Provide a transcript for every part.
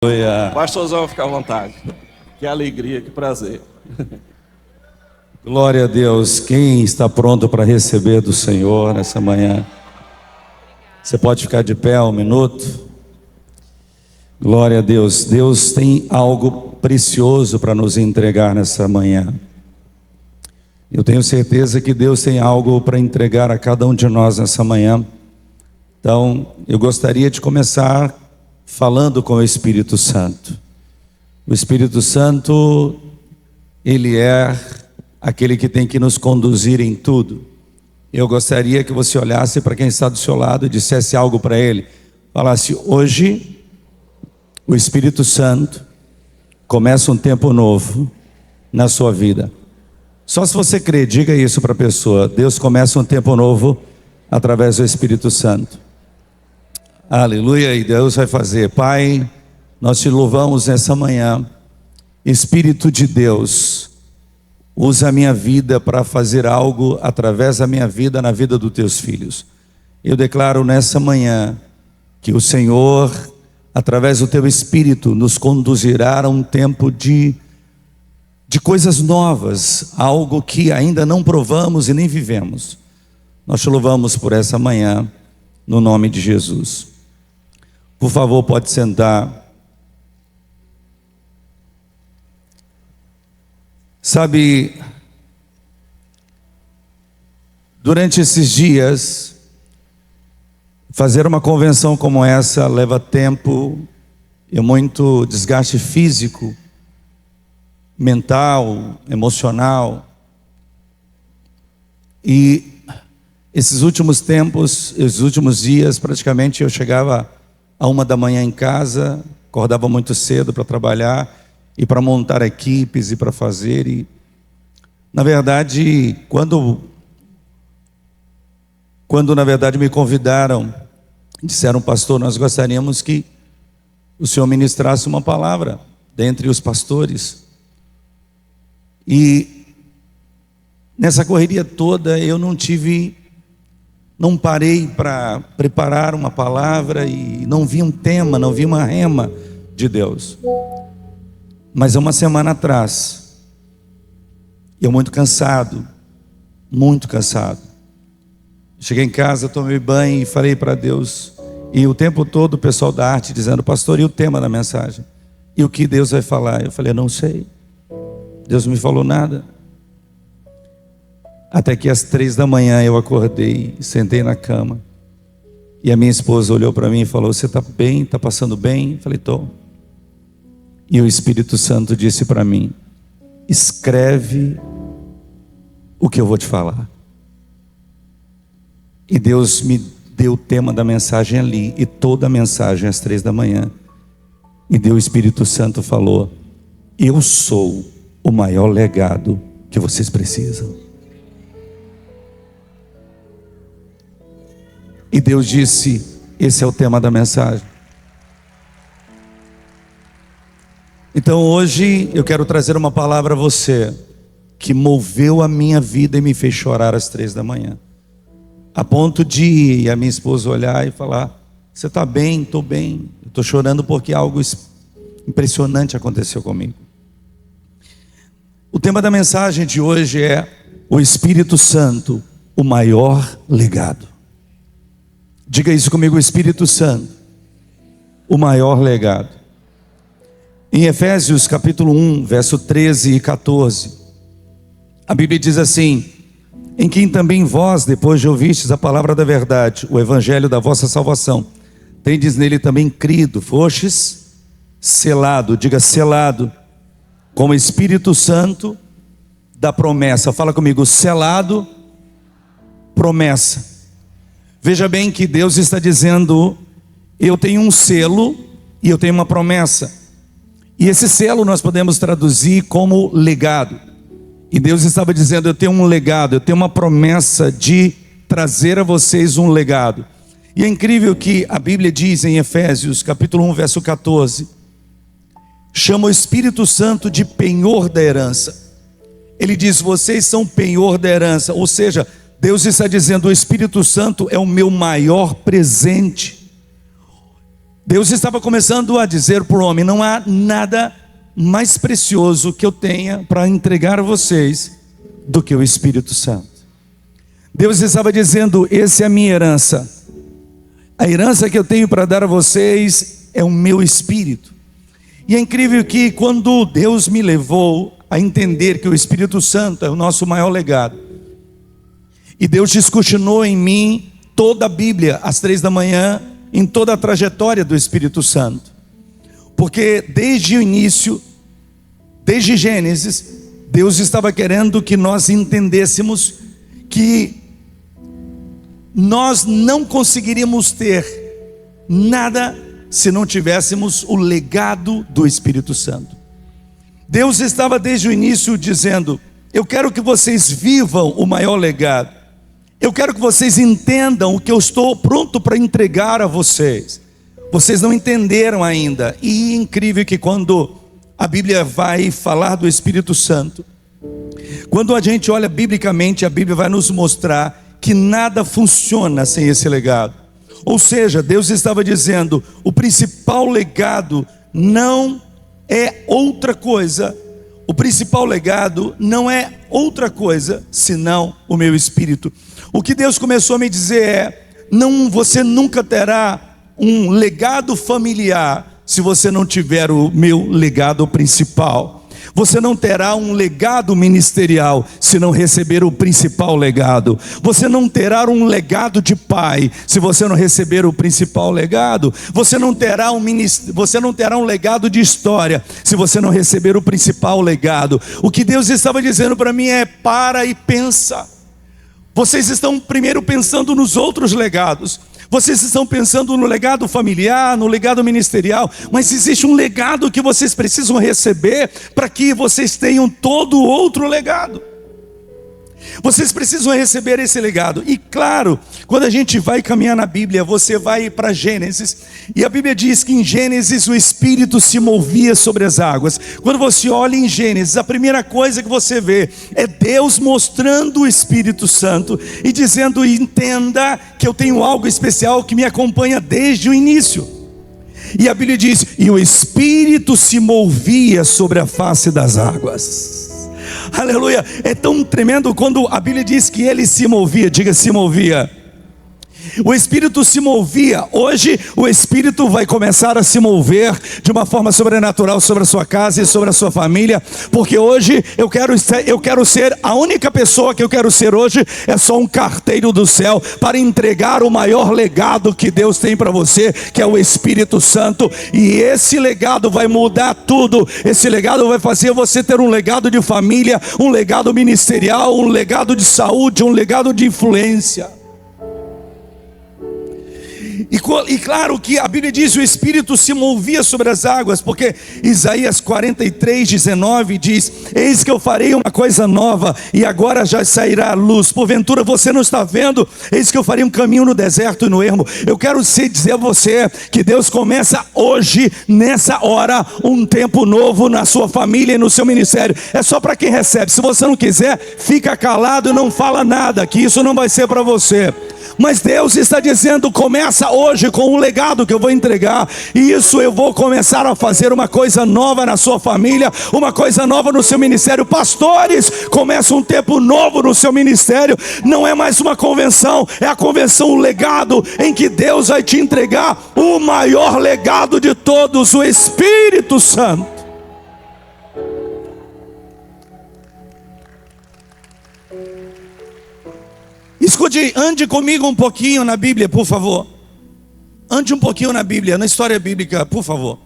Aleluia. Pastorzão, fica à vontade. Que alegria, que prazer. Glória a Deus. Quem está pronto para receber do Senhor nessa manhã? Você pode ficar de pé um minuto? Glória a Deus. Deus tem algo precioso para nos entregar nessa manhã. Eu tenho certeza que Deus tem algo para entregar a cada um de nós nessa manhã. Então, eu gostaria de começar falando com o Espírito Santo. O Espírito Santo, ele é aquele que tem que nos conduzir em tudo. Eu gostaria que você olhasse para quem está do seu lado e dissesse algo para ele. Falasse: hoje, o Espírito Santo começa um tempo novo na sua vida. Só se você crê, diga isso para a pessoa. Deus começa um tempo novo através do Espírito Santo. Aleluia, e Deus vai fazer. Pai, nós te louvamos nessa manhã. Espírito de Deus, usa a minha vida para fazer algo através da minha vida, na vida dos teus filhos. Eu declaro nessa manhã que o Senhor, através do teu Espírito, nos conduzirá a um tempo de coisas novas, algo que ainda não provamos e nem vivemos. Nós te louvamos por essa manhã, no nome de Jesus. Por favor, pode sentar. Sabe, durante esses dias, fazer uma convenção como essa leva tempo e muito desgaste físico, mental, emocional. E esses últimos tempos, esses últimos dias, praticamente eu chegava a 1 da manhã em casa, acordava muito cedo para trabalhar e para montar equipes e para fazer. E, na verdade, quando na verdade me convidaram, disseram: pastor, nós gostaríamos que o senhor ministrasse uma palavra dentre os pastores. E nessa correria toda eu não parei para preparar uma palavra e não vi um tema, não vi uma rema de Deus. Mas uma semana atrás, eu muito cansado, cheguei em casa, tomei banho e falei para Deus, e o tempo todo o pessoal da arte dizendo: pastor, e o tema da mensagem? E o que Deus vai falar? Eu falei: não sei, Deus não me falou nada. Até que às 3 da manhã eu acordei, sentei na cama, e a minha esposa olhou para mim e falou: você está bem? Está passando bem? Eu falei: estou. E o Espírito Santo disse para mim: escreve o que eu vou te falar. E Deus me deu o tema da mensagem ali, e toda a mensagem às 3 da manhã. E Deus, o Espírito Santo falou: eu sou o maior legado que vocês precisam. E Deus disse: esse é o tema da mensagem. Então hoje eu quero trazer uma palavra a você que moveu a minha vida e me fez chorar às 3 da manhã, a ponto de a minha esposa olhar e falar: você está bem? Estou bem. Eu estou chorando porque algo impressionante aconteceu comigo. O tema da mensagem de hoje é o Espírito Santo, o maior legado. Diga isso comigo: o Espírito Santo, o maior legado. Em Efésios capítulo 1, verso 13 e 14, a Bíblia diz assim: em quem também vós, depois de ouvistes a palavra da verdade, o evangelho da vossa salvação, tendes nele também crido, fostes selado, diga selado, com o Espírito Santo da promessa. Fala comigo: selado, promessa. Veja bem que Deus está dizendo: eu tenho um selo e eu tenho uma promessa. E esse selo nós podemos traduzir como legado. E Deus estava dizendo: eu tenho um legado, eu tenho uma promessa de trazer a vocês um legado. E é incrível que a Bíblia diz em Efésios capítulo 1, verso 14, chama o Espírito Santo de penhor da herança. Ele diz: vocês são penhor da herança. Ou seja, Deus está dizendo: o Espírito Santo é o meu maior presente. Deus estava começando a dizer para o homem: não há nada mais precioso que eu tenha para entregar a vocês do que o Espírito Santo. Deus estava dizendo: essa é a minha herança. A herança que eu tenho para dar a vocês é o meu Espírito. E é incrível que quando Deus me levou a entender que o Espírito Santo é o nosso maior legado, e Deus descortinou em mim toda a Bíblia às 3 da manhã, em toda a trajetória do Espírito Santo, porque desde o início, desde Gênesis, Deus estava querendo que nós entendêssemos que nós não conseguiríamos ter nada se não tivéssemos o legado do Espírito Santo. Deus estava desde o início dizendo: eu quero que vocês vivam o maior legado. Eu quero que vocês entendam o que eu estou pronto para entregar a vocês. Vocês não entenderam ainda. E é incrível que quando a Bíblia vai falar do Espírito Santo, quando a gente olha biblicamente, a Bíblia vai nos mostrar que nada funciona sem esse legado. Ou seja, Deus estava dizendo: o principal legado não é outra coisa. O principal legado não é outra coisa senão o meu Espírito. O que Deus começou a me dizer é: você nunca terá um legado familiar se você não tiver o meu legado principal. Você não terá um legado ministerial se não receber o principal legado. Você não terá um legado de pai se você não receber o principal legado. Você não terá um legado de história se você não receber o principal legado. O que Deus estava dizendo para mim é: para e pensa. Vocês estão primeiro pensando nos outros legados. Vocês estão pensando no legado familiar, no legado ministerial, mas existe um legado que vocês precisam receber para que vocês tenham todo outro legado. Vocês precisam receber esse legado. E claro, quando a gente vai caminhar na Bíblia, você vai para Gênesis, e a Bíblia diz que em Gênesis o Espírito se movia sobre as águas. Quando você olha em Gênesis, a primeira coisa que você vê é Deus mostrando o Espírito Santo e dizendo: entenda que eu tenho algo especial que me acompanha desde o início. E a Bíblia diz: e o Espírito se movia sobre a face das águas. Aleluia, é tão tremendo quando a Bíblia diz que ele se movia. Diga: se movia. O Espírito se movia. Hoje o Espírito vai começar a se mover de uma forma sobrenatural sobre a sua casa e sobre a sua família, porque hoje eu quero ser a única pessoa que eu quero ser hoje é só um carteiro do céu para entregar o maior legado que Deus tem para você, que é o Espírito Santo. E esse legado vai mudar tudo. Esse legado vai fazer você ter um legado de família, um legado ministerial, um legado de saúde, um legado de influência. E claro que a Bíblia diz: o Espírito se movia sobre as águas, porque Isaías 43:19 diz: eis que eu farei uma coisa nova, e agora já sairá a luz. Porventura você não está vendo? Eis que eu farei um caminho no deserto e no ermo. Eu quero dizer a você que Deus começa hoje, nessa hora, um tempo novo na sua família e no seu ministério. É só para quem recebe. Se você não quiser, fica calado e não fala nada, que isso não vai ser para você. Mas Deus está dizendo: começa hoje com um legado que eu vou entregar. E isso eu vou começar a fazer uma coisa nova na sua família, uma coisa nova no seu ministério. Pastores, começa um tempo novo no seu ministério. Não é mais uma convenção, é a convenção, um legado em que Deus vai te entregar o maior legado de todos, o Espírito Santo. Escute, ande comigo um pouquinho na Bíblia, por favor. Ande um pouquinho na Bíblia, na história bíblica, por favor.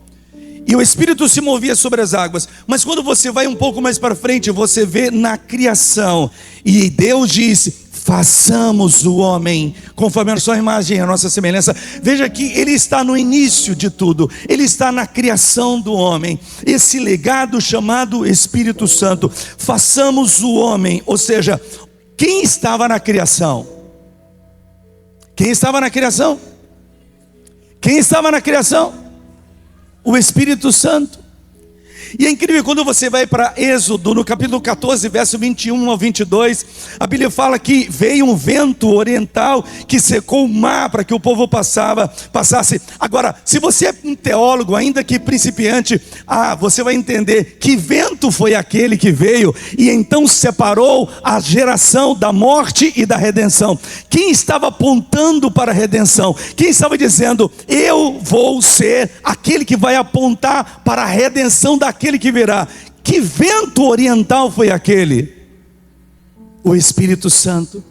E o Espírito se movia sobre as águas. Mas quando você vai um pouco mais para frente, você vê na criação. E Deus disse: façamos o homem conforme a sua imagem, a nossa semelhança. Veja que ele está no início de tudo. Ele está na criação do homem. Esse legado chamado Espírito Santo. Façamos o homem, ou seja, quem estava na criação? Quem estava na criação? Quem estava na criação? O Espírito Santo. E é incrível quando você vai para Êxodo, no capítulo 14, verso 21 ao 22, a Bíblia fala que veio um vento oriental que secou o mar para que o povo passasse. Agora, se você é um teólogo, ainda que principiante, você vai entender que vento foi aquele que veio e então separou a geração da morte e da redenção. Quem estava apontando para a redenção? Quem estava dizendo, eu vou ser aquele que vai apontar para a redenção daquele que virá? Que vento oriental foi aquele? O Espírito Santo.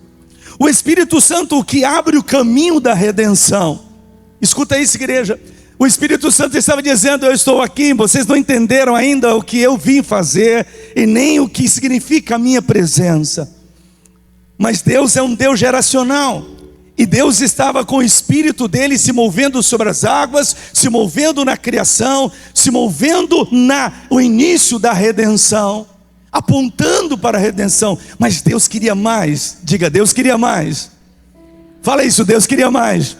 O Espírito Santo, o que abre o caminho da redenção. Escuta isso, igreja. O Espírito Santo estava dizendo, eu estou aqui, vocês não entenderam ainda o que eu vim fazer e nem o que significa a minha presença. Mas Deus é um Deus geracional. E Deus estava com o Espírito dele se movendo sobre as águas, se movendo na criação, se movendo no início da redenção, apontando para a redenção. Mas Deus queria mais. Diga, Deus queria mais. Fala isso, Deus queria mais.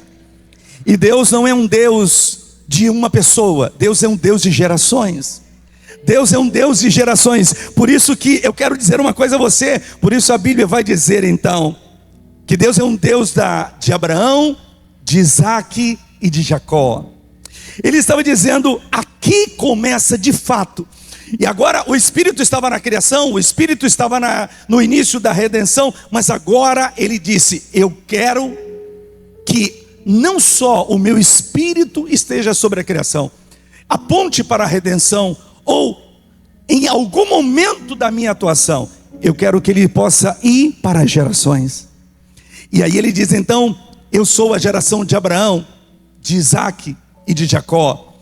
E Deus não é um Deus de uma pessoa, Deus é um Deus de gerações. Deus é um Deus de gerações. Por isso que eu quero dizer uma coisa a você, por isso a Bíblia vai dizer então, que Deus é um Deus de Abraão, de Isaac e de Jacó. Ele estava dizendo, aqui começa de fato. E agora o Espírito estava na criação, o Espírito estava no início da redenção, mas agora ele disse, eu quero que não só o meu Espírito esteja sobre a criação, aponte para a redenção, ou em algum momento da minha atuação, eu quero que ele possa ir para as gerações. E aí ele diz então, eu sou a geração de Abraão, de Isaac e de Jacó.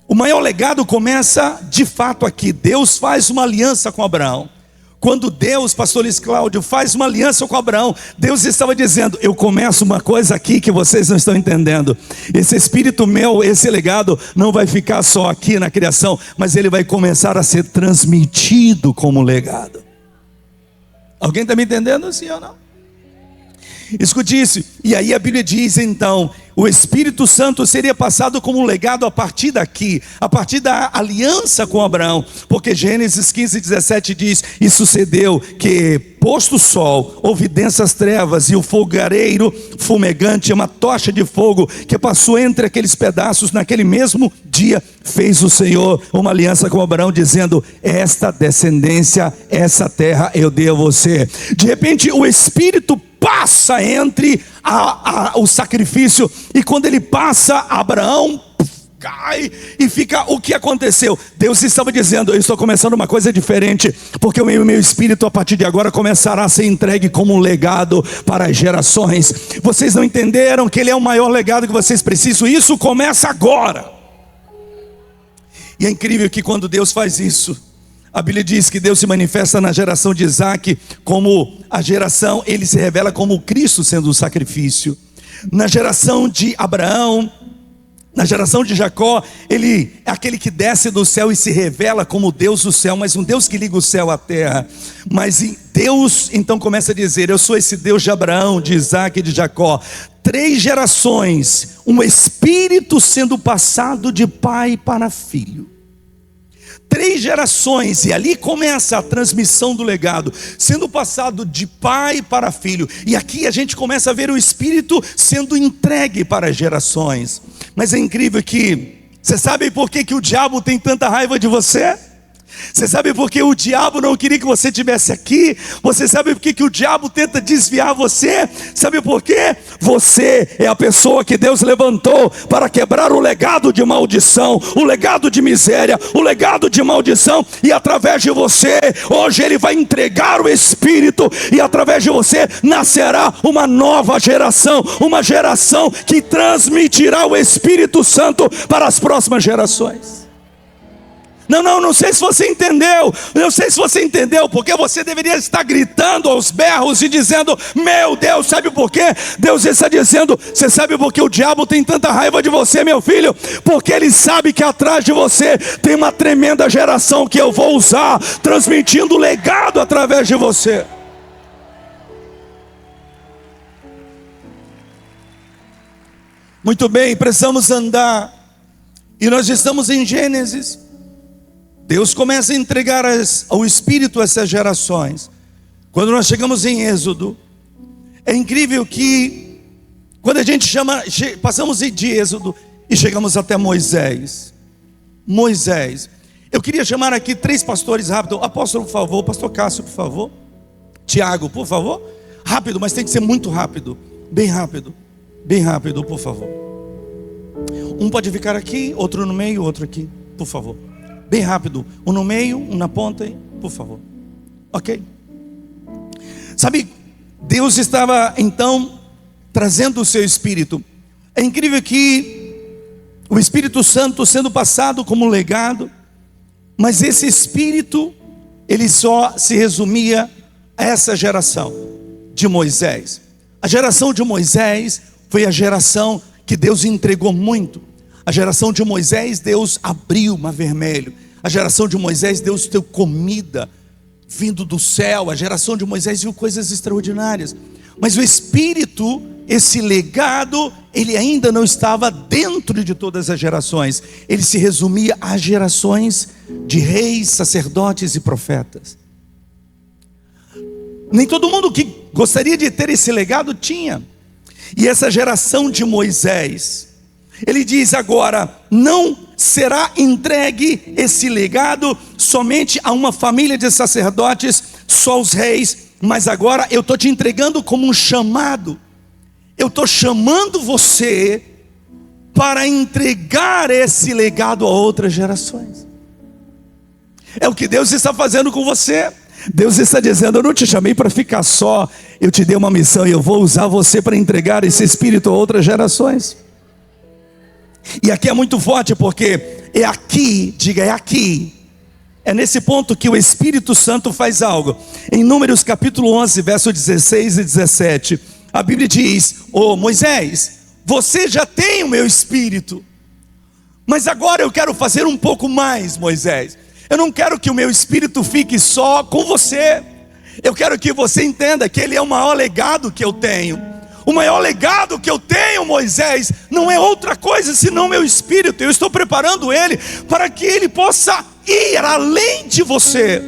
O maior legado começa de fato aqui. Deus faz uma aliança com Abraão. Quando Deus, pastor Luiz Cláudio, faz uma aliança com Abraão, Deus estava dizendo, eu começo uma coisa aqui que vocês não estão entendendo. Esse espírito meu, esse legado não vai ficar só aqui na criação, mas ele vai começar a ser transmitido como legado. Alguém está me entendendo, sim ou não? Escute isso, e aí a Bíblia diz então, o Espírito Santo seria passado como um legado a partir daqui, a partir da aliança com Abraão, porque Gênesis 15:17 diz, e sucedeu que posto o sol, houve densas trevas, e o fogareiro fumegante, uma tocha de fogo, que passou entre aqueles pedaços, naquele mesmo dia, fez o Senhor uma aliança com Abraão, dizendo, esta descendência, essa terra eu dei a você. De repente o Espírito passa entre o sacrifício, e quando ele passa, Abraão cai e fica. O que aconteceu? Deus estava dizendo, eu estou começando uma coisa diferente, porque o meu espírito a partir de agora começará a ser entregue como um legado para as gerações. Vocês não entenderam que ele é o maior legado que vocês precisam? Isso começa agora. E é incrível que quando Deus faz isso, a Bíblia diz que Deus se manifesta na geração de Isaac como a geração, ele se revela como Cristo sendo o sacrifício. Na geração de Abraão, na geração de Jacó, ele é aquele que desce do céu e se revela como Deus do céu, mas um Deus que liga o céu à terra. Mas Deus então começa a dizer, eu sou esse Deus de Abraão, de Isaac e de Jacó. 3 gerações, um espírito sendo passado de pai para filho. 3 gerações, e ali começa a transmissão do legado, sendo passado de pai para filho. E aqui a gente começa a ver o Espírito sendo entregue para as gerações. Mas é incrível que, você sabe por que o diabo tem tanta raiva de você? Você sabe por que o diabo não queria que você estivesse aqui? Você sabe por que o diabo tenta desviar você? Sabe por quê? Você é a pessoa que Deus levantou para quebrar o legado de maldição, o legado de miséria, o legado de maldição. E através de você, hoje ele vai entregar o Espírito, e através de você nascerá uma nova geração, uma geração que transmitirá o Espírito Santo para as próximas gerações. Não sei se você entendeu. Não sei se você entendeu, porque você deveria estar gritando aos berros e dizendo, meu Deus, sabe por quê? Deus está dizendo, você sabe por que o diabo tem tanta raiva de você, meu filho? Porque ele sabe que atrás de você tem uma tremenda geração que eu vou usar, transmitindo legado através de você. Muito bem, precisamos andar, e nós estamos em Gênesis. Deus começa a entregar ao Espírito essas gerações. Quando nós chegamos em Êxodo, é incrível que quando a gente passamos de Êxodo e chegamos até Moisés. Eu queria chamar aqui 3 pastores rápido. Apóstolo, por favor. Pastor Cássio, por favor. Tiago, por favor. Rápido, mas tem que ser muito rápido. Bem rápido. Bem rápido, por favor. Um pode ficar aqui, outro no meio, outro aqui, por favor. Bem rápido. Um no meio, um na ponta, por favor. Ok? Sabe, Deus estava então trazendo o seu Espírito. É incrível que o Espírito Santo sendo passado como legado, mas esse Espírito, ele só se resumia a essa geração de Moisés. A geração de Moisés foi a geração que Deus entregou muito. A geração de Moisés, Deus abriu o mar vermelho. A geração de Moisés, Deus deu comida vindo do céu. A geração de Moisés viu coisas extraordinárias. Mas o Espírito, esse legado, ele ainda não estava dentro de todas as gerações. Ele se resumia às gerações de reis, sacerdotes e profetas. Nem todo mundo que gostaria de ter esse legado tinha. E essa geração de Moisés, ele diz agora: não será entregue esse legado somente a uma família de sacerdotes, só os reis, mas agora eu estou te entregando como um chamado. Eu estou chamando você para entregar esse legado a outras gerações. É o que Deus está fazendo com você. Deus está dizendo: eu não te chamei para ficar só, eu te dei uma missão e eu vou usar você para entregar esse Espírito a outras gerações. E aqui é muito forte, porque é aqui, diga, é aqui, é nesse ponto que o Espírito Santo faz algo. Em Números capítulo 11, verso 16 e 17, a Bíblia diz: Moisés, você já tem o meu Espírito, mas agora eu quero fazer um pouco mais, Moisés. Eu não quero que o meu Espírito fique só com você. Eu quero que você entenda que ele é o maior legado que eu tenho. O maior legado que eu tenho, Moisés, não é outra coisa senão meu Espírito. Eu estou preparando ele para que ele possa ir além de você.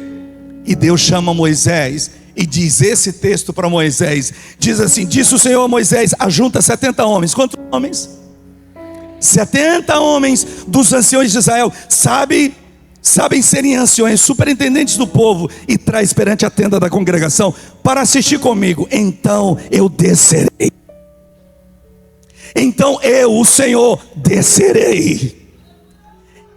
E Deus chama Moisés e diz esse texto para Moisés. Diz assim: disse o Senhor a Moisés: ajunta 70 homens. Quantos homens? 70 homens dos anciões de Israel. Sabem serem anciões, superintendentes do povo, e traz perante a tenda da congregação para assistir comigo. Então eu descerei. Então eu, o Senhor, descerei.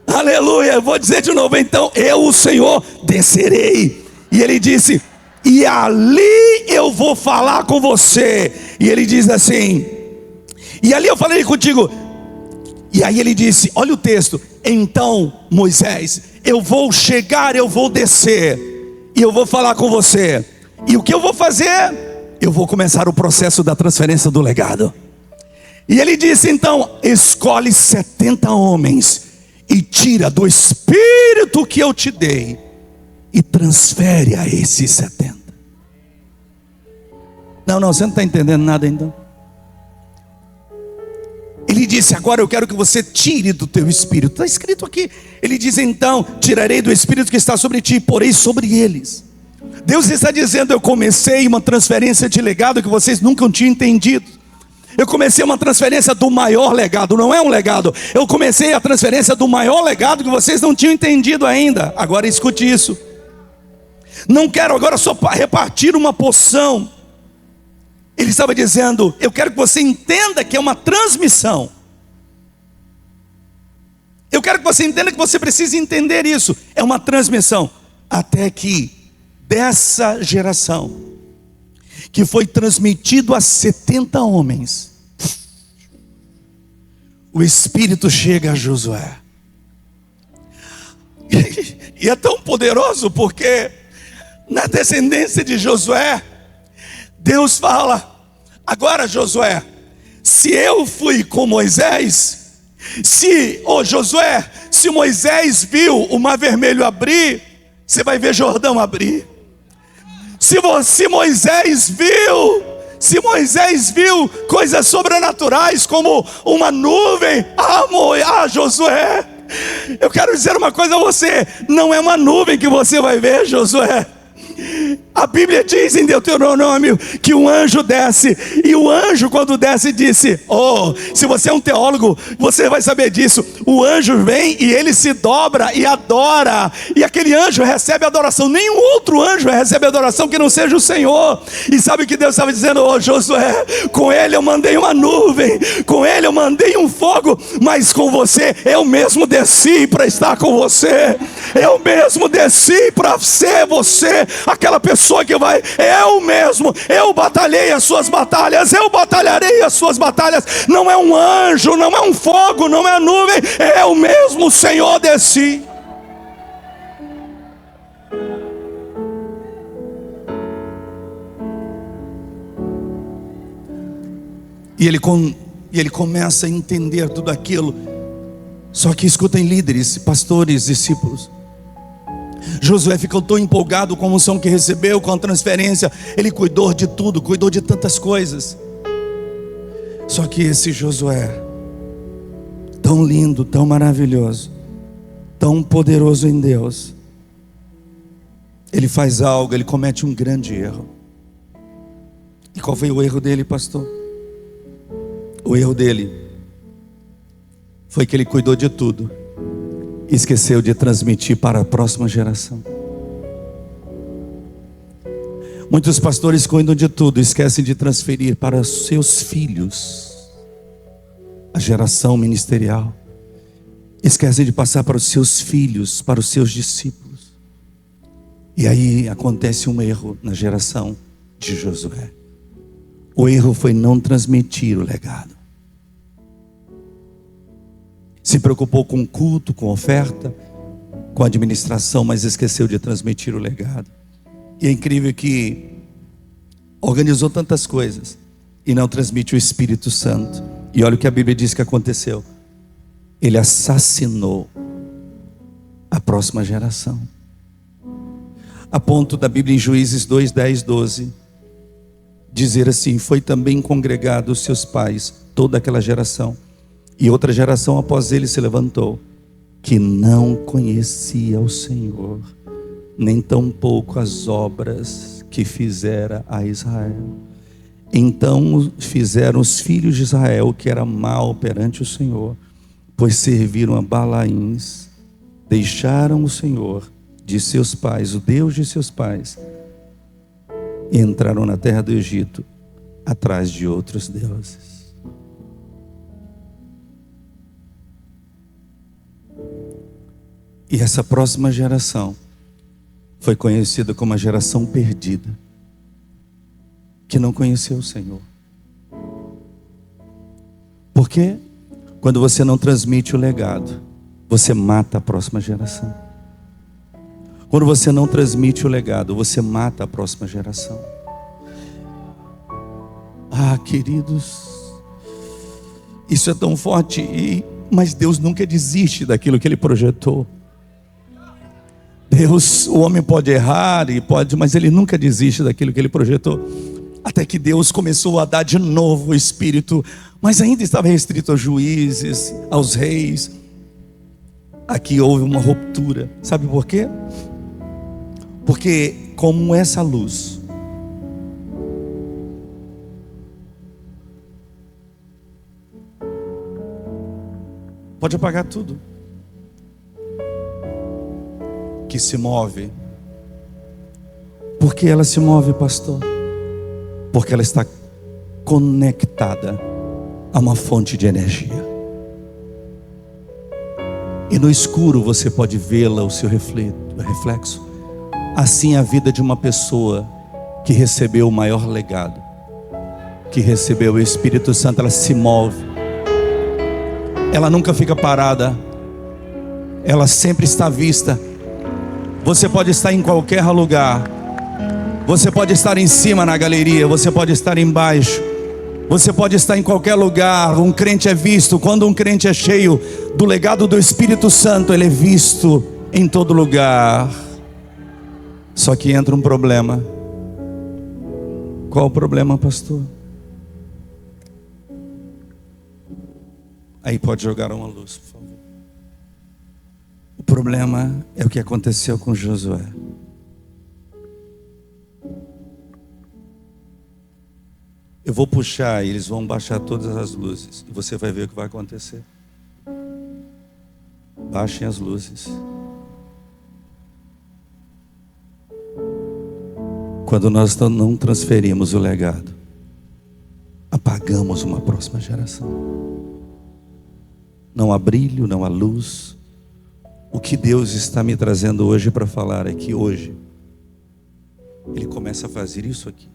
Aleluia. Eu vou dizer de novo: então eu, o Senhor, descerei. E ele disse: e ali eu vou falar com você. E ele diz assim: e ali eu falei contigo. E aí ele disse, olha o texto: então Moisés, eu vou chegar, eu vou descer, e eu vou falar com você. E o que eu vou fazer? Eu vou começar o processo da transferência do legado. E ele disse então: escolhe 70 homens e tira do Espírito que eu te dei e transfere a esses 70. Não, você não está entendendo nada então. Ele disse: agora eu quero que você tire do teu espírito. Está escrito aqui. Ele diz então: tirarei do espírito que está sobre ti e porei sobre eles. Deus está dizendo: eu comecei uma transferência de legado que vocês nunca tinham entendido. Eu comecei uma transferência do maior legado. Não é um legado. Eu comecei a transferência do maior legado que vocês não tinham entendido ainda. Agora escute isso. Não quero agora só repartir uma porção. Ele estava dizendo: eu quero que você entenda que é uma transmissão. Eu quero que você entenda que você precisa entender isso. É uma transmissão. Até que dessa geração, que foi transmitido a 70 homens, o Espírito chega a Josué. E é tão poderoso porque na descendência de Josué, Deus fala: agora Josué, se eu fui com Moisés, Josué, se Moisés viu o mar vermelho abrir, você vai ver Jordão abrir. Se Moisés viu coisas sobrenaturais como uma nuvem, Josué, Eu quero dizer uma coisa a você: não é uma nuvem que você vai ver, Josué. A Bíblia diz em Deuteronômio que um anjo desce, e o anjo, quando desce, disse: oh, se você é um teólogo, você vai saber disso. O anjo vem e ele se dobra e adora, e aquele anjo recebe adoração. Nenhum outro anjo recebe adoração que não seja o Senhor. E sabe o que Deus estava dizendo? Oh, Josué, com ele eu mandei uma nuvem, com ele eu mandei um fogo, mas com você eu mesmo desci para estar com você. Eu mesmo desci para ser você, aquela pessoa que vai, eu batalhei as suas batalhas, eu batalharei as suas batalhas. Não é um anjo, não é um fogo, não é a nuvem, eu mesmo, o Senhor, desci. E ele começa a entender tudo aquilo. Só que escutem, líderes, pastores, discípulos, Josué ficou tão empolgado com a unção que recebeu, com a transferência. Ele cuidou de tudo, cuidou de tantas coisas. Só que esse Josué, tão lindo, tão maravilhoso, tão poderoso em Deus, ele faz algo, ele comete um grande erro. E qual foi o erro dele, pastor? O erro dele foi que ele cuidou de tudo, esqueceu de transmitir para a próxima geração. Muitos pastores cuidam de tudo, esquecem de transferir para os seus filhos a geração ministerial. Esquecem de passar para os seus filhos, para os seus discípulos. E aí acontece um erro na geração de Josué. O erro foi não transmitir o legado. Se preocupou com culto, com oferta, com administração, mas esqueceu de transmitir o legado. E é incrível que organizou tantas coisas e não transmite o Espírito Santo. E olha o que a Bíblia diz que aconteceu: ele assassinou a próxima geração. A ponto da Bíblia em Juízes 2, 10, 12 dizer assim: foi também congregado os seus pais, toda aquela geração, e outra geração após ele se levantou, que não conhecia o Senhor, nem tampouco as obras que fizera a Israel. Então fizeram os filhos de Israel o que era mal perante o Senhor, pois serviram a Balaíns, deixaram o Senhor de seus pais, o Deus de seus pais, e entraram na terra do Egito atrás de outros deuses. E essa próxima geração foi conhecida como a geração perdida, que não conheceu o Senhor. Porque quando você não transmite o legado, você mata a próxima geração. Quando você não transmite o legado, você mata a próxima geração. Ah, queridos, isso é tão forte, mas Deus nunca desiste daquilo que Ele projetou. Deus, o homem pode errar, mas Ele nunca desiste daquilo que Ele projetou. Até que Deus começou a dar de novo o Espírito, mas ainda estava restrito aos juízes, aos reis. Aqui houve uma ruptura. Sabe por quê? Porque como essa luz pode apagar tudo que se move. Por que ela se move, pastor? Porque ela está conectada a uma fonte de energia. E no escuro você pode vê-la, o seu reflexo. Assim a vida de uma pessoa que recebeu o maior legado, que recebeu o Espírito Santo, ela se move. Ela nunca fica parada. Ela sempre está à vista. Você pode estar em qualquer lugar. Você pode estar em cima na galeria, você pode estar embaixo, você pode estar em qualquer lugar. Um crente é visto. Quando um crente é cheio do legado do Espírito Santo, ele é visto em todo lugar. Só que entra um problema. Qual o problema, pastor? Aí pode jogar uma luz, por favor. O problema é o que aconteceu com Josué. Eu vou puxar e eles vão baixar todas as luzes. E você vai ver o que vai acontecer. Baixem as luzes. Quando nós não transferimos o legado, apagamos uma próxima geração. Não há brilho, não há luz. O que Deus está me trazendo hoje para falar é que hoje Ele começa a fazer isso aqui.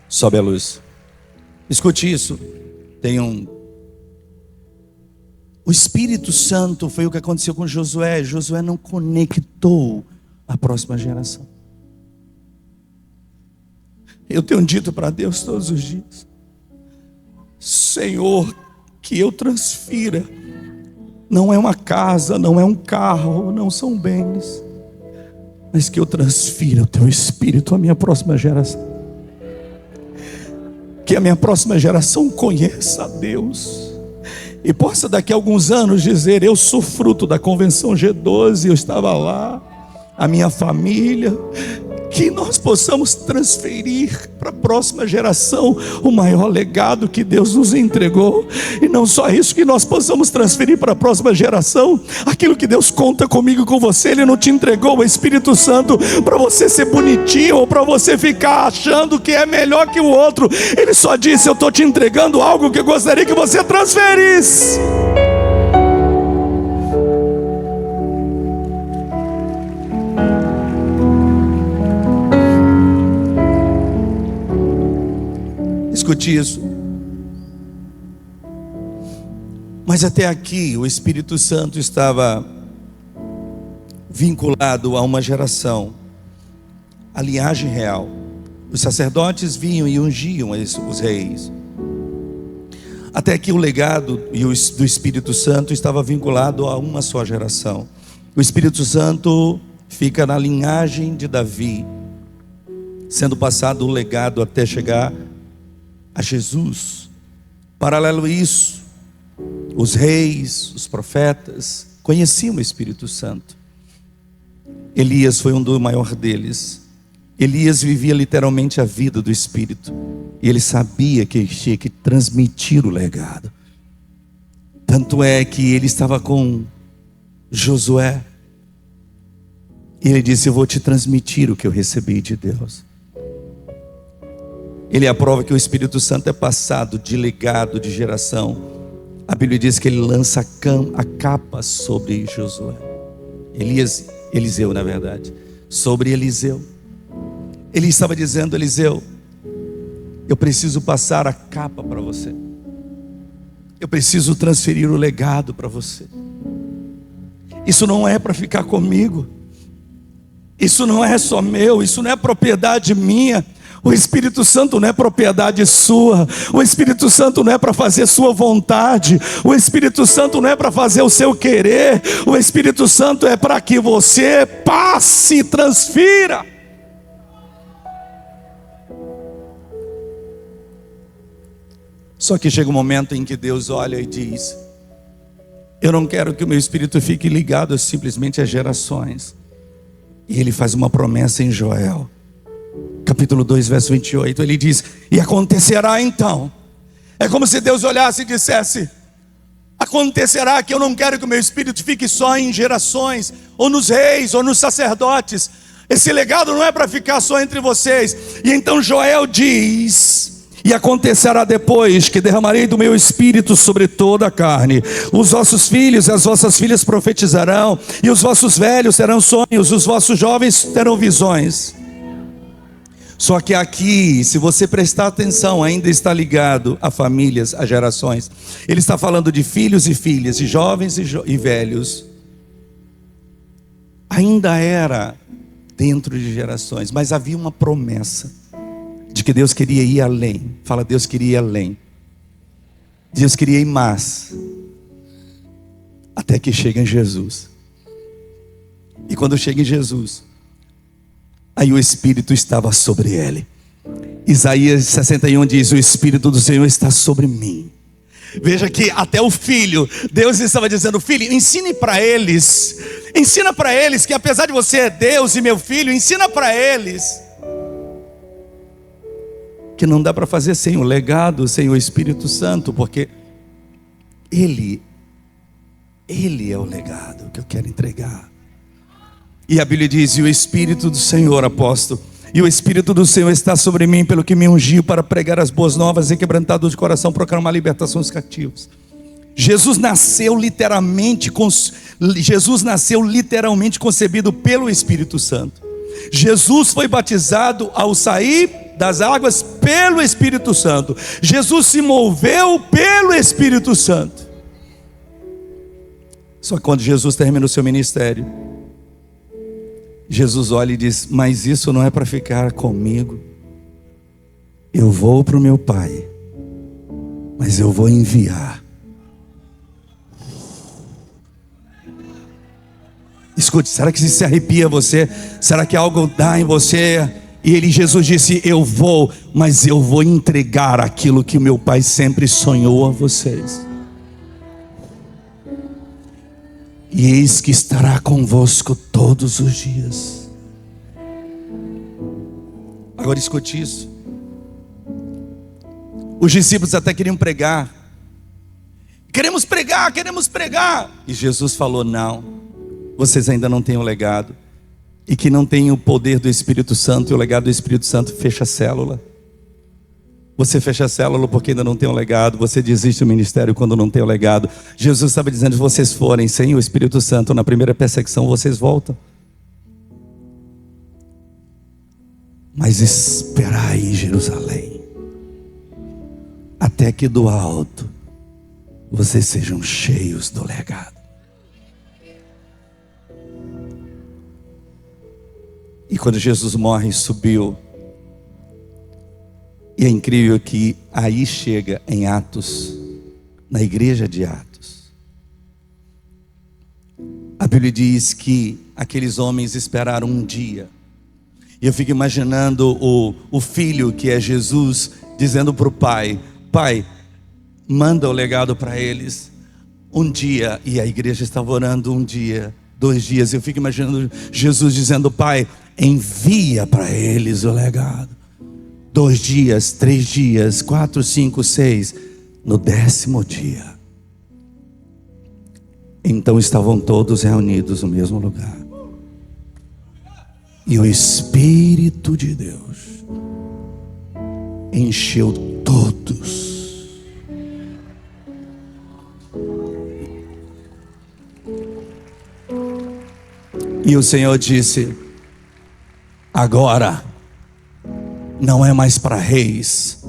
Sobe a luz. Escute isso. O Espírito Santo foi o que aconteceu com Josué. Josué não conectou a próxima geração. Eu tenho dito para Deus todos os dias: Senhor, que eu transfira. Não é uma casa, não é um carro, não são bens, mas que eu transfira o teu Espírito à minha próxima geração. Que a minha próxima geração conheça a Deus e possa daqui a alguns anos dizer: eu sou fruto da convenção G12, eu estava lá, a minha família. Que nós possamos transferir para a próxima geração o maior legado que Deus nos entregou. E não só isso, que nós possamos transferir para a próxima geração aquilo que Deus conta comigo e com você. Ele não te entregou o Espírito Santo para você ser bonitinho ou para você ficar achando que é melhor que o outro. Ele só disse: eu estou te entregando algo que eu gostaria que você transferisse. Escute isso. Mas até aqui o Espírito Santo estava vinculado a uma geração, a linhagem real. Os sacerdotes vinham e ungiam os reis. Até aqui o legado do Espírito Santo estava vinculado a uma só geração. O Espírito Santo fica na linhagem de Davi, sendo passado o legado até chegar a Jesus. Paralelo a isso, os reis, os profetas conheciam o Espírito Santo. Elias foi um do maior deles. Elias vivia literalmente a vida do Espírito, e ele sabia que ele tinha que transmitir o legado. Tanto é que ele estava com Josué, e ele disse: eu vou te transmitir o que eu recebi de Deus. Ele é a prova que o Espírito Santo é passado de legado, de geração. A Bíblia diz que ele lança a capa sobre Josué. Eliseu, na verdade. Sobre Eliseu. Ele estava dizendo: Eliseu, eu preciso passar a capa para você. Eu preciso transferir o legado para você. Isso não é para ficar comigo. Isso não é só meu. Isso não é propriedade minha. O Espírito Santo não é propriedade sua. O Espírito Santo não é para fazer sua vontade. O Espírito Santo não é para fazer o seu querer. O Espírito Santo é para que você passe, transfira. Só que chega um momento em que Deus olha e diz: eu não quero que o meu Espírito fique ligado simplesmente às gerações. E Ele faz uma promessa em Joel capítulo 2, verso 28, ele diz: e acontecerá então. É como se Deus olhasse e dissesse: acontecerá que eu não quero que o meu Espírito fique só em gerações, ou nos reis, ou nos sacerdotes. Esse legado não é para ficar só entre vocês. E então Joel diz: e acontecerá depois que derramarei do meu Espírito sobre toda a carne. Os vossos filhos e as vossas filhas profetizarão, e os vossos velhos terão sonhos, os vossos jovens terão visões. Só que aqui, se você prestar atenção, ainda está ligado a famílias, a gerações. Ele está falando de filhos e filhas, de jovens e velhos. Ainda era dentro de gerações, mas havia uma promessa de que Deus queria ir além. Fala: Deus queria ir além. Deus queria ir mais. Até que chega em Jesus. E quando chega em Jesus, aí o Espírito estava sobre ele. Isaías 61 diz: o Espírito do Senhor está sobre mim. Veja que até o filho, Deus estava dizendo: filho, ensina para eles que apesar de você é Deus e meu filho, ensina para eles que não dá para fazer sem o legado, sem o Espírito Santo, porque Ele é o legado que eu quero entregar. E a Bíblia diz: e o Espírito do Senhor, apóstolo, e o Espírito do Senhor está sobre mim, pelo que me ungiu para pregar as boas novas e quebrantados de coração, proclamar a libertação dos cativos. Jesus nasceu literalmente concebido pelo Espírito Santo. Jesus foi batizado ao sair das águas pelo Espírito Santo. Jesus se moveu pelo Espírito Santo. Só que quando Jesus termina o seu ministério, Jesus olha e diz: mas isso não é para ficar comigo. Eu vou para o meu Pai, mas eu vou enviar. Escute, será que isso se arrepia você? Será que algo dá em você? E Jesus disse: eu vou, mas eu vou entregar aquilo que meu Pai sempre sonhou a vocês. E eis que estará convosco todos os dias. Agora escute isso. Os discípulos até queriam pregar. Queremos pregar. E Jesus falou: não, vocês ainda não têm o legado. E que não tem o poder do Espírito Santo. E o legado do Espírito Santo fecha a célula. Você fecha a célula porque ainda não tem o legado. Você desiste do ministério quando não tem o legado. Jesus estava dizendo: se vocês forem sem o Espírito Santo na primeira perseguição, vocês voltam. Mas esperai em Jerusalém, até que do alto vocês sejam cheios do legado. E quando Jesus morre, subiu. E é incrível que aí chega em Atos, na igreja de Atos. A Bíblia diz que aqueles homens esperaram um dia. E eu fico imaginando o filho, que é Jesus, dizendo para o pai: pai, manda o legado para eles. Um dia, e a igreja estava orando 1 dia, 2 dias. Eu fico imaginando Jesus dizendo: pai, envia para eles o legado. 2 dias, 3 dias, 4, 5, 6. No 10º dia, então estavam todos reunidos no mesmo lugar. E o Espírito de Deus encheu todos. E o Senhor disse: agora não é mais para reis,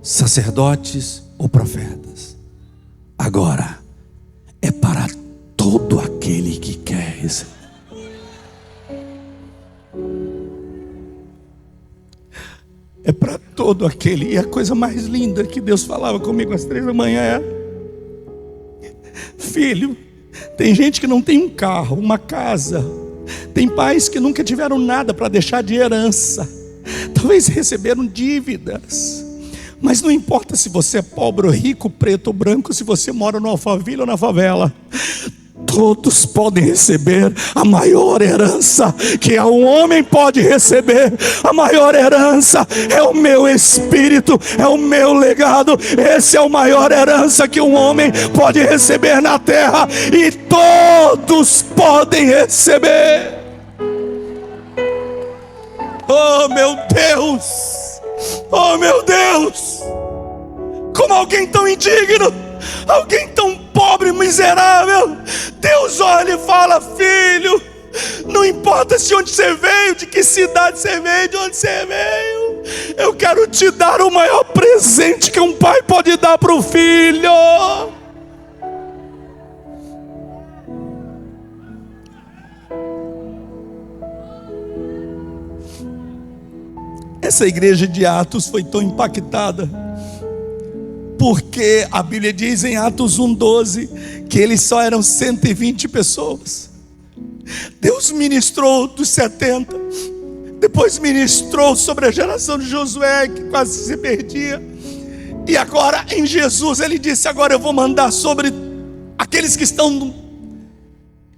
sacerdotes ou profetas. Agora é para todo aquele que quer receber. É para todo aquele. E a coisa mais linda que Deus falava comigo às 3 da manhã é: filho, tem gente que não tem um carro, uma casa. Tem pais que nunca tiveram nada para deixar de herança. Talvez receberam dívidas. Mas não importa se você é pobre ou rico, preto ou branco, se você mora no Alphaville ou na favela. Todos podem receber a maior herança que um homem pode receber. A maior herança é o meu Espírito, é o meu legado. Esse é a maior herança que um homem pode receber na terra. E todos podem receber. Oh meu Deus, oh meu Deus, como alguém tão indigno, alguém tão pobre, miserável, Deus olha e fala: filho, não importa de onde você veio, de que cidade você veio, de onde você veio, eu quero te dar o maior presente que um pai pode dar para o filho. Essa igreja de Atos foi tão impactada, porque a Bíblia diz em Atos 1:12 que eles só eram 120 pessoas. Deus ministrou dos 70, Depois ministrou sobre a geração de Josué, que quase se perdia. E agora em Jesus ele disse: agora eu vou mandar sobre aqueles que estão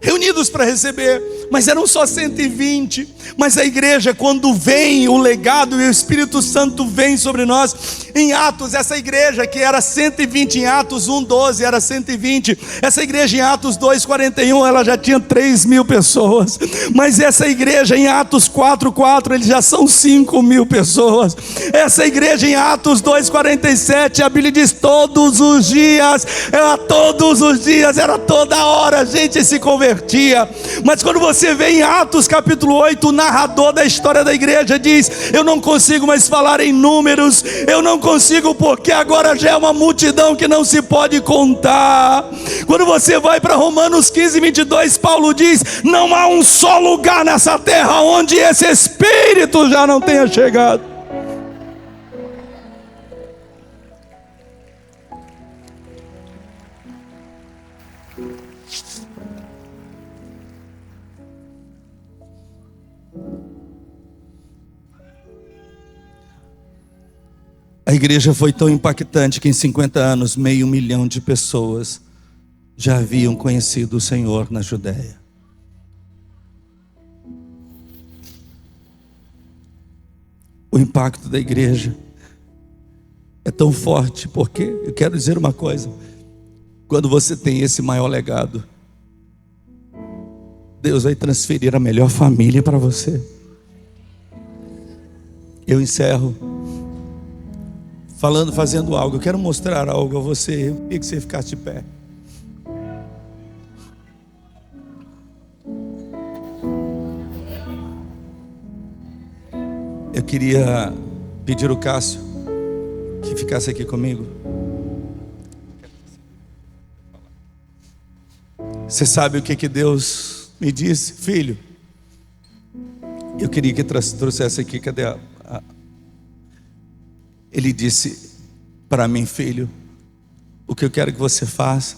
reunidos para receber. Mas eram só 120. Mas a igreja, quando vem o legado e o Espírito Santo vem sobre nós, em Atos, essa igreja que era 120, em Atos 1:12 era 120, essa igreja em Atos 2:41 ela já tinha 3.000 pessoas, mas essa igreja em Atos 4:4 eles já são 5.000 pessoas. Essa igreja em Atos 2:47, a Bíblia diz: todos os dias, era toda hora, a gente se convertia. Mas quando você vê em Atos capítulo 8, o narrador da história da igreja diz: eu não consigo mais falar em números, eu não consigo, porque agora já é uma multidão que não se pode contar. Quando você vai para Romanos 15:22, Paulo diz: não há um só lugar nessa terra onde esse Espírito já não tenha chegado. A igreja foi tão impactante que em 50 anos, 500.000 de pessoas já haviam conhecido o Senhor na Judéia. O impacto da igreja é tão forte, porque eu quero dizer uma coisa: quando você tem esse maior legado, Deus vai transferir a melhor família para você. Eu encerro fazendo algo. Eu quero mostrar algo a você. Eu queria que você ficasse de pé. Eu queria pedir ao Cássio que ficasse aqui comigo. Você sabe o que Deus me disse? Filho, eu queria que trouxesse aqui. Cadê Ele disse para mim: filho, o que eu quero que você faça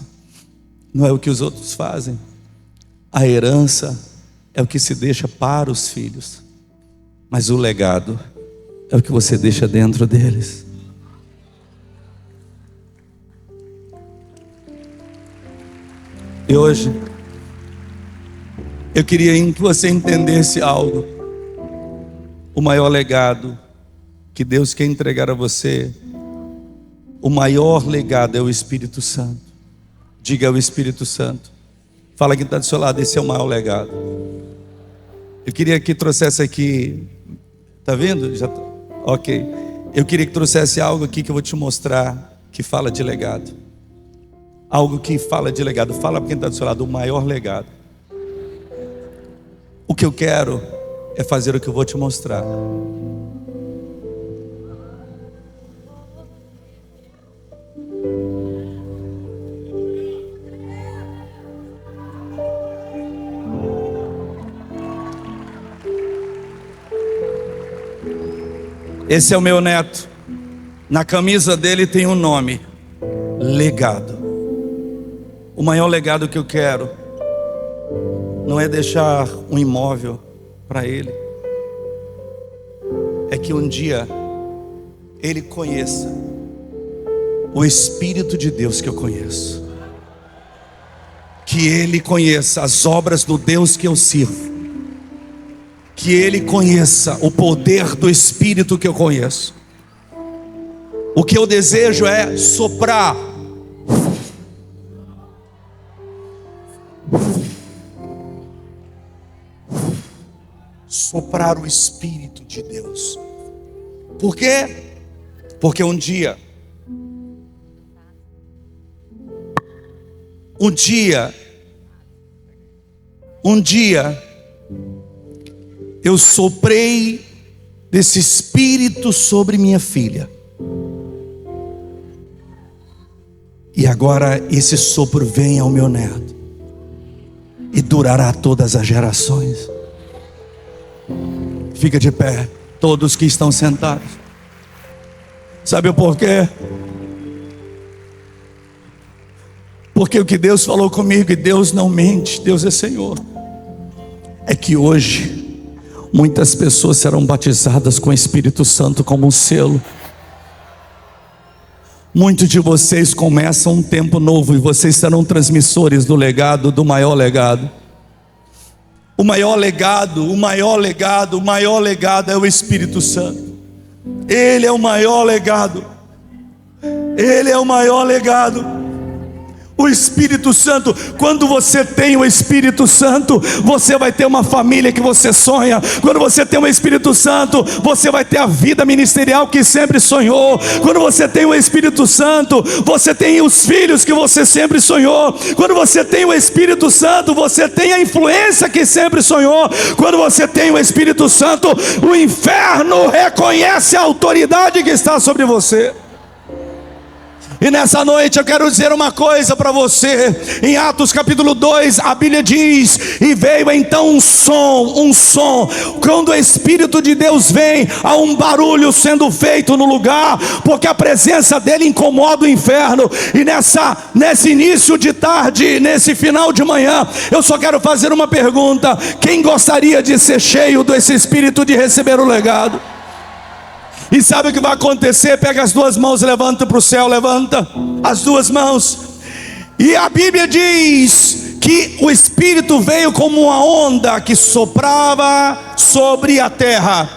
não é o que os outros fazem. A herança é o que se deixa para os filhos, mas o legado é o que você deixa dentro deles. E hoje eu queria que você entendesse algo. O maior legado que Deus quer entregar a você, o maior legado é o Espírito Santo. Diga: é o Espírito Santo. Fala quem está do seu lado: esse é o maior legado. Eu queria que trouxesse aqui. Está vendo? Já tá. Ok. Eu queria que trouxesse algo aqui que eu vou te mostrar, que fala de legado. Algo que fala de legado. Fala para quem está do seu lado: o maior legado. O que eu quero é fazer o que eu vou te mostrar. Esse é o meu neto. Na camisa dele tem um nome: legado. O maior legado que eu quero não é deixar um imóvel para ele, é que um dia ele conheça o Espírito de Deus que eu conheço, que ele conheça as obras do Deus que eu sirvo, que ele conheça o poder do Espírito que eu conheço. O que eu desejo é soprar o Espírito de Deus. Por quê? Porque um dia eu soprei desse Espírito sobre minha filha. E agora esse sopro vem ao meu neto e durará todas as gerações. Fica de pé, todos que estão sentados. Sabe o porquê? Porque o que Deus falou comigo, e Deus não mente, Deus é Senhor, é que hoje muitas pessoas serão batizadas com o Espírito Santo como um selo. Muitos de vocês começam um tempo novo e vocês serão transmissores do legado, do maior legado. O maior legado, o maior legado, o maior legado é o Espírito Santo. Ele é o maior legado. Ele é o maior legado. O Espírito Santo, quando você tem o Espírito Santo, você vai ter uma família que você sonha. Quando você tem o Espírito Santo, você vai ter a vida ministerial que sempre sonhou. Quando você tem o Espírito Santo, você tem os filhos que você sempre sonhou. Quando você tem o Espírito Santo, você tem a influência que sempre sonhou. Quando você tem o Espírito Santo, o inferno reconhece a autoridade que está sobre você. E nessa noite eu quero dizer uma coisa para você. Em Atos capítulo 2, a Bíblia diz: e veio então um som. Quando o Espírito de Deus vem, há um barulho sendo feito no lugar, porque a presença dele incomoda o inferno. E nesse início de tarde, nesse final de manhã, eu só quero fazer uma pergunta: quem gostaria de ser cheio desse Espírito, de receber o legado? E sabe o que vai acontecer? Pega as duas mãos e levanta para o céu. Levanta as duas mãos. E a Bíblia diz que o Espírito veio como uma onda que soprava sobre a terra.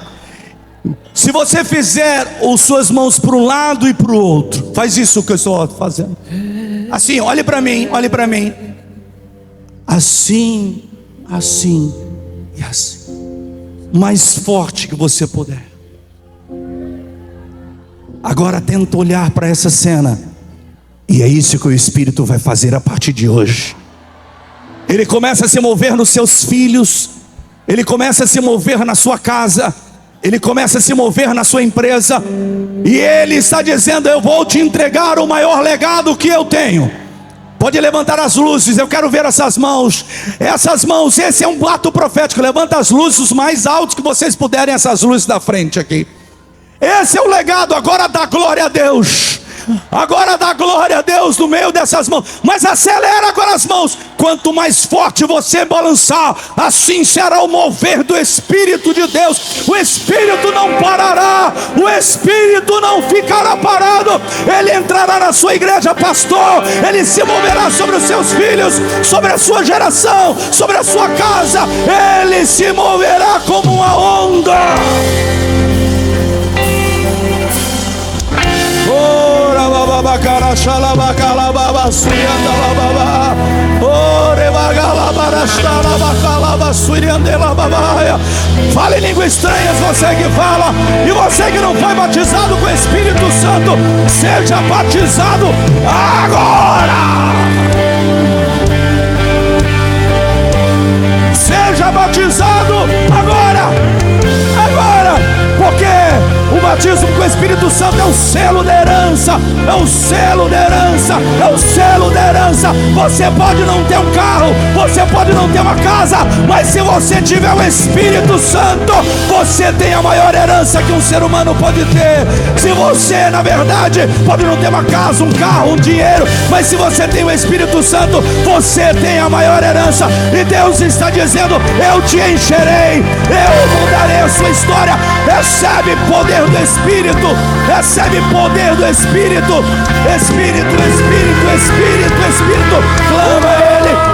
Se você fizer as suas mãos para um lado e para o outro, faz isso que eu estou fazendo. Assim, olhe para mim, olhe para mim. Assim, assim e assim. Mais forte que você puder. Agora tenta olhar para essa cena. E é isso que o Espírito vai fazer a partir de hoje. Ele começa a se mover nos seus filhos. Ele começa a se mover na sua casa. Ele começa a se mover na sua empresa. E Ele está dizendo: eu vou te entregar o maior legado que eu tenho. Pode levantar as luzes, eu quero ver essas mãos. Essas mãos, esse é um ato profético. Levanta as luzes os mais altos que vocês puderem, essas luzes da frente aqui. Esse é o legado. Agora dá glória a Deus. Agora dá glória a Deus no meio dessas mãos. Mas acelera agora as mãos. Quanto mais forte você balançar, assim será o mover do Espírito de Deus. O Espírito não parará. O Espírito não ficará parado. Ele entrará na sua igreja, pastor. Ele se moverá sobre os seus filhos, sobre a sua geração, sobre a sua casa. Ele se moverá como uma onda. Fale língua estranhas, você que fala. E você que não foi batizado com o Espírito Santo, seja batizado agora. Seja batizado agora. Porque o batismo com o Espírito Santo é o selo da herança. É o selo da herança. É o selo da herança. Você pode não ter um carro, você pode não ter uma casa, mas se você tiver o Espírito Santo, você tem a maior herança que um ser humano pode ter. Se você, na verdade, pode não ter uma casa, um carro, um dinheiro, mas se você tem o Espírito Santo, você tem a maior herança. E Deus está dizendo: eu te encherei, eu mudarei a sua história. Recebe poder do Espírito. Recebe poder do Espírito. Espírito, Espírito, Espírito, Espírito. Clama a Ele.